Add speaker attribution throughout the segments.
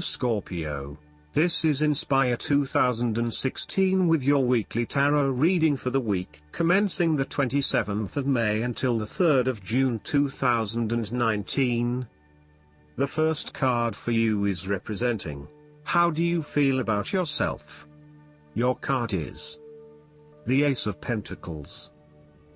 Speaker 1: Hello Scorpio. This is Inspire 2016 with your weekly tarot reading for the week commencing the 27th of May until the 3rd of June 2019. The first card for you is representing, how do you feel about yourself? Your card is the Ace of Pentacles.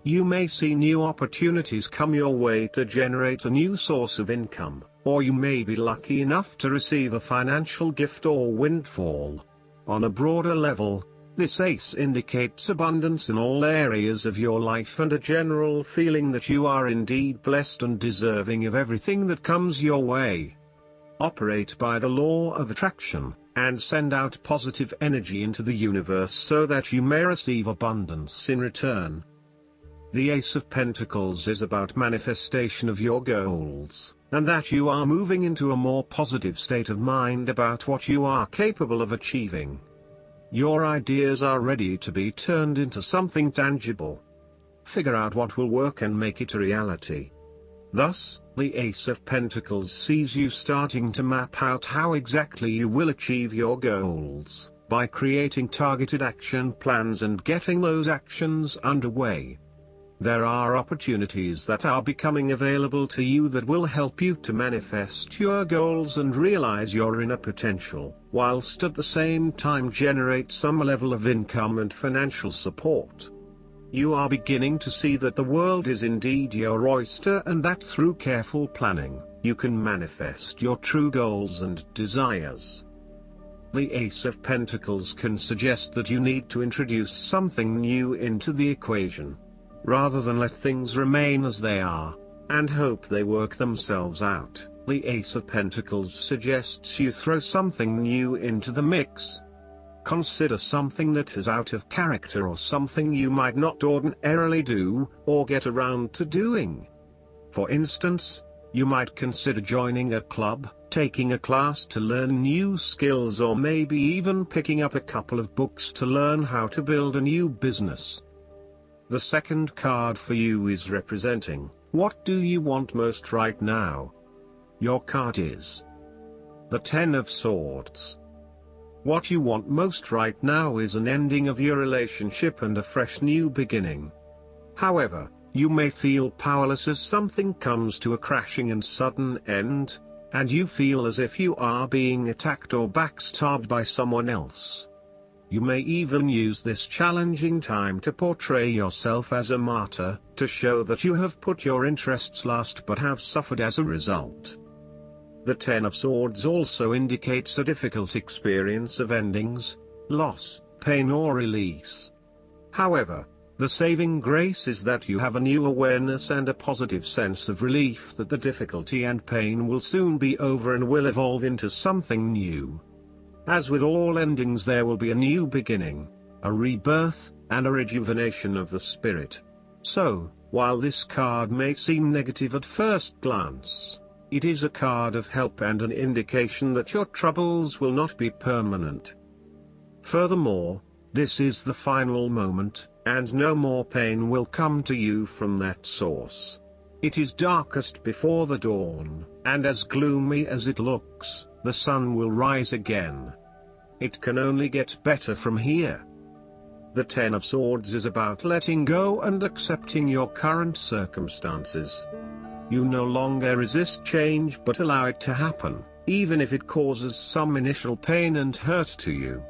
Speaker 1: You may see new opportunities come your way to generate a new source of income, or you may be lucky enough to receive a financial gift or windfall. On a broader level, this ace indicates abundance in all areas of your life and a general feeling that you are indeed blessed and deserving of everything that comes your way. Operate by the law of attraction, and send out positive energy into the universe so that you may receive abundance in return. The Ace of Pentacles is about manifestation of your goals, and that you are moving into a more positive state of mind about what you are capable of achieving. Your ideas are ready to be turned into something tangible. Figure out what will work and make it a reality. Thus, the Ace of Pentacles sees you starting to map out how exactly you will achieve your goals, by creating targeted action plans and getting those actions underway. There are opportunities that are becoming available to you that will help you to manifest your goals and realize your inner potential, whilst at the same time generate some level of income and financial support. You are beginning to see that the world is indeed your oyster and that through careful planning, you can manifest your true goals and desires. The Ace of Pentacles can suggest that you need to introduce something new into the equation, rather than let things remain as they are, and hope they work themselves out. The Ace of Pentacles suggests you throw something new into the mix. Consider something that is out of character or something you might not ordinarily do, or get around to doing. For instance, you might consider joining a club, taking a class to learn new skills, or maybe even picking up a couple of books to learn how to build a new business. The second card for you is representing, what do you want most right now? Your card is the Ten of Swords. What you want most right now is an ending of your relationship and a fresh new beginning. However, you may feel powerless as something comes to a crashing and sudden end, and you feel as if you are being attacked or backstabbed by someone else. You may even use this challenging time to portray yourself as a martyr, to show that you have put your interests last but have suffered as a result. The Ten of Swords also indicates a difficult experience of endings, loss, pain or release. However, the saving grace is that you have a new awareness and a positive sense of relief that the difficulty and pain will soon be over and will evolve into something new. As with all endings, there will be a new beginning, a rebirth, and a rejuvenation of the spirit. So, while this card may seem negative at first glance, it is a card of help and an indication that your troubles will not be permanent. Furthermore, this is the final moment, and no more pain will come to you from that source. It is darkest before the dawn, and as gloomy as it looks, the sun will rise again. It can only get better from here. The Ten of Swords is about letting go and accepting your current circumstances. You no longer resist change but allow it to happen, even if it causes some initial pain and hurt to you.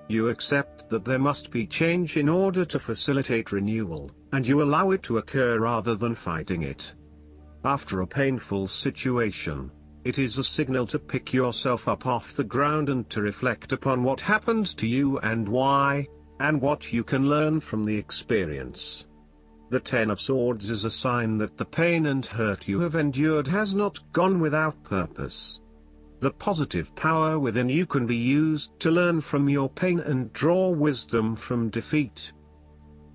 Speaker 1: You accept that there must be change in order to facilitate renewal, and you allow it to occur rather than fighting it. After a painful situation, it is a signal to pick yourself up off the ground and to reflect upon what happened to you and why, and what you can learn from the experience. The Ten of Swords is a sign that the pain and hurt you have endured has not gone without purpose. The positive power within you can be used to learn from your pain and draw wisdom from defeat.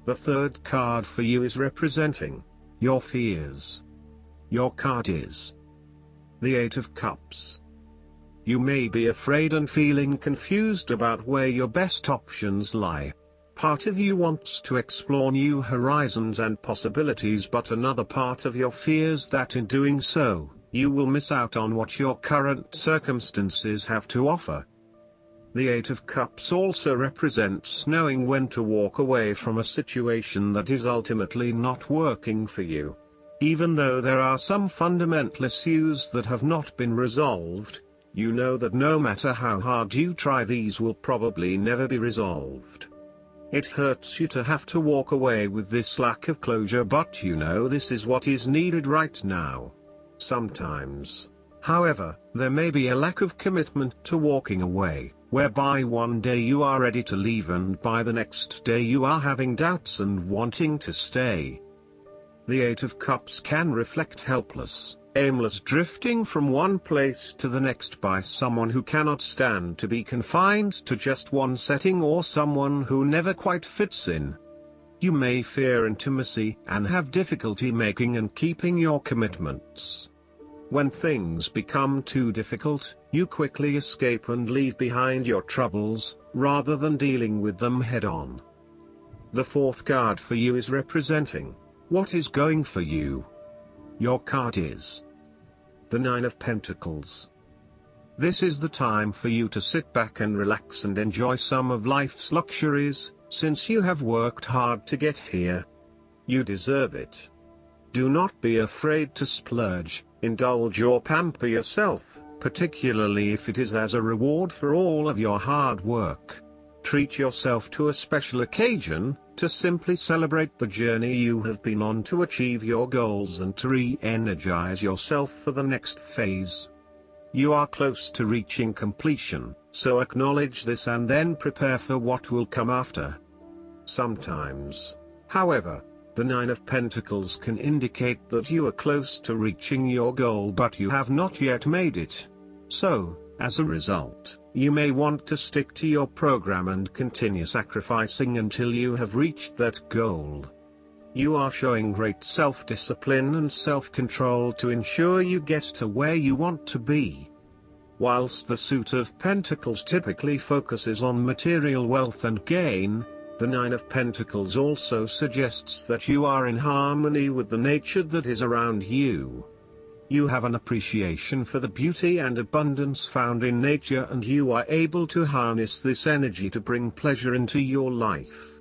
Speaker 1: The third card for you is representing your fears. Your card is the Eight of Cups. You may be afraid and feeling confused about where your best options lie. Part of you wants to explore new horizons and possibilities, but another part of you fears that in doing so, you will miss out on what your current circumstances have to offer. The Eight of Cups also represents knowing when to walk away from a situation that is ultimately not working for you. Even though there are some fundamental issues that have not been resolved, you know that no matter how hard you try, these will probably never be resolved. It hurts you to have to walk away with this lack of closure, but you know this is what is needed right now. Sometimes, however, there may be a lack of commitment to walking away, whereby one day you are ready to leave and by the next day you are having doubts and wanting to stay. The Eight of Cups can reflect helpless, aimless drifting from one place to the next by someone who cannot stand to be confined to just one setting, or someone who never quite fits in. You may fear intimacy and have difficulty making and keeping your commitments. When things become too difficult, you quickly escape and leave behind your troubles, rather than dealing with them head-on. The fourth card for you is representing what is going for you. Your card is the Nine of Pentacles. This is the time for you to sit back and relax and enjoy some of life's luxuries, since you have worked hard to get here. You deserve it. Do not be afraid to splurge, indulge or pamper yourself, particularly if it is as a reward for all of your hard work. Treat yourself to a special occasion, to simply celebrate the journey you have been on to achieve your goals and to re-energize yourself for the next phase. You are close to reaching completion, so acknowledge this and then prepare for what will come after. Sometimes, however, the Nine of Pentacles can indicate that you are close to reaching your goal but you have not yet made it. So, as a result, you may want to stick to your program and continue sacrificing until you have reached that goal. You are showing great self-discipline and self-control to ensure you get to where you want to be. Whilst the Suit of Pentacles typically focuses on material wealth and gain, the Nine of Pentacles also suggests that you are in harmony with the nature that is around you. You have an appreciation for the beauty and abundance found in nature, and you are able to harness this energy to bring pleasure into your life.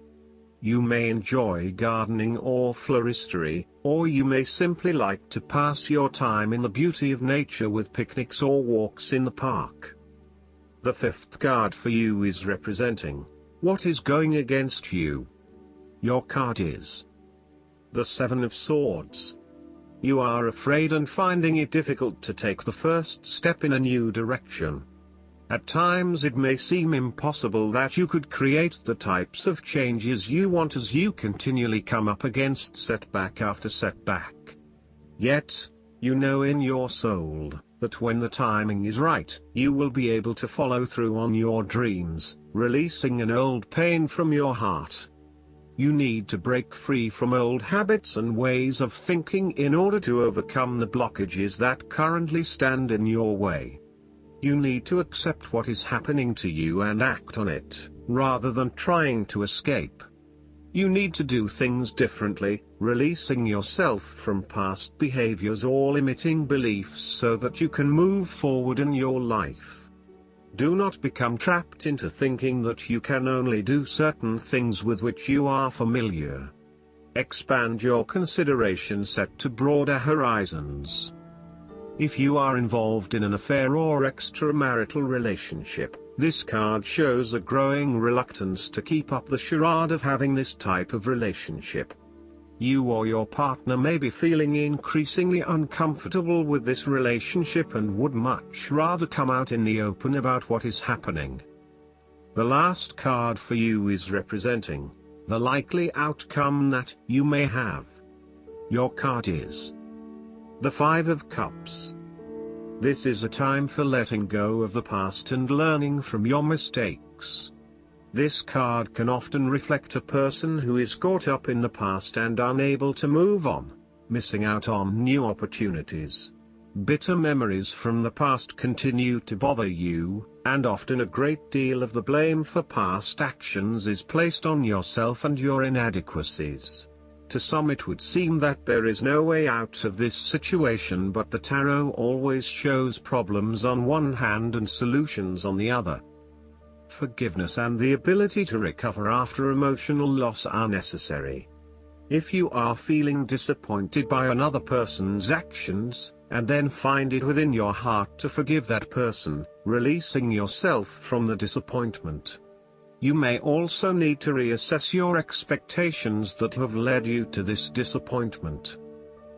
Speaker 1: You may enjoy gardening or floristery, or you may simply like to pass your time in the beauty of nature with picnics or walks in the park. The fifth card for you is representing what is going against you. Your card is the Seven of Swords. You are afraid and finding it difficult to take the first step in a new direction. At times it may seem impossible that you could create the types of changes you want as you continually come up against setback after setback. Yet, you know in your soul that when the timing is right, you will be able to follow through on your dreams, releasing an old pain from your heart. You need to break free from old habits and ways of thinking in order to overcome the blockages that currently stand in your way. You need to accept what is happening to you and act on it, rather than trying to escape. You need to do things differently, releasing yourself from past behaviors or limiting beliefs so that you can move forward in your life. Do not become trapped into thinking that you can only do certain things with which you are familiar. Expand your consideration set to broader horizons. If you are involved in an affair or extramarital relationship, this card shows a growing reluctance to keep up the charade of having this type of relationship. You or your partner may be feeling increasingly uncomfortable with this relationship and would much rather come out in the open about what is happening. The last card for you is representing the likely outcome that you may have. Your card is the Five of Cups. This is a time for letting go of the past and learning from your mistakes. This card can often reflect a person who is caught up in the past and unable to move on, missing out on new opportunities. Bitter memories from the past continue to bother you, and often a great deal of the blame for past actions is placed on yourself and your inadequacies. To some it would seem that there is no way out of this situation, but the tarot always shows problems on one hand and solutions on the other. Forgiveness and the ability to recover after emotional loss are necessary. If you are feeling disappointed by another person's actions, and then find it within your heart to forgive that person, releasing yourself from the disappointment. You may also need to reassess your expectations that have led you to this disappointment.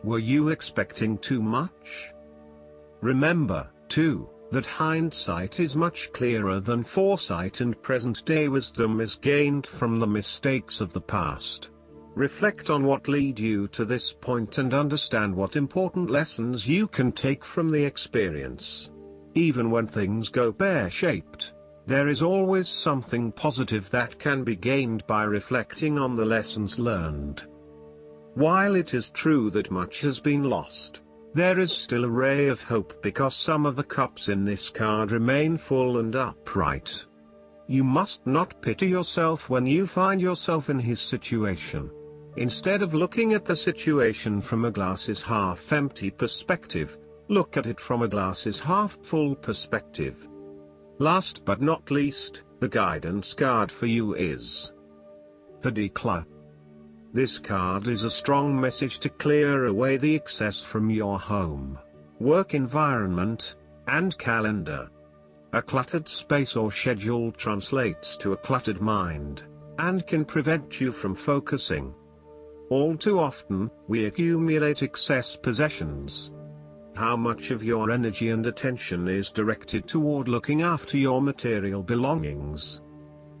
Speaker 1: Were you expecting too much? Remember, too, that hindsight is much clearer than foresight, and present-day wisdom is gained from the mistakes of the past. Reflect on what led you to this point and understand what important lessons you can take from the experience. Even when things go pear-shaped, there is always something positive that can be gained by reflecting on the lessons learned. While it is true that much has been lost, there is still a ray of hope, because some of the cups in this card remain full and upright. You must not pity yourself when you find yourself in his situation. Instead of looking at the situation from a glass is half empty perspective, look at it from a glass is half full perspective. Last but not least, the guidance card for you is the Declare. This card is a strong message to clear away the excess from your home, work environment, and calendar. A cluttered space or schedule translates to a cluttered mind, and can prevent you from focusing. All too often, we accumulate excess possessions. How much of your energy and attention is directed toward looking after your material belongings?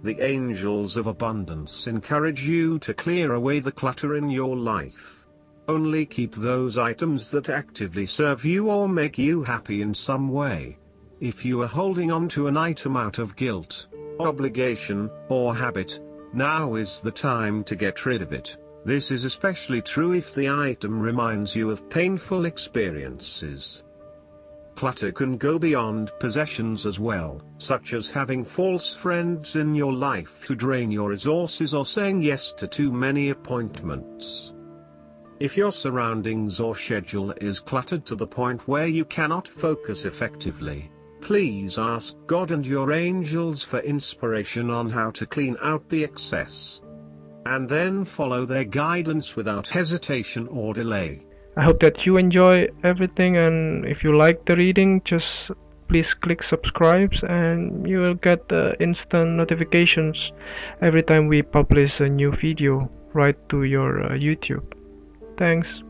Speaker 1: The angels of abundance encourage you to clear away the clutter in your life. Only keep those items that actively serve you or make you happy in some way. If you are holding on to an item out of guilt, obligation, or habit, now is the time to get rid of it. This is especially true if the item reminds you of painful experiences. Clutter can go beyond possessions as well, such as having false friends in your life who drain your resources or saying yes to too many appointments. If your surroundings or schedule is cluttered to the point where you cannot focus effectively, please ask God and your angels for inspiration on how to clean out the excess. And then follow their guidance without hesitation or delay.
Speaker 2: I hope that you enjoy everything, and if you like the reading, just please click subscribe and you will get instant notifications every time we publish a new video right to your YouTube. Thanks.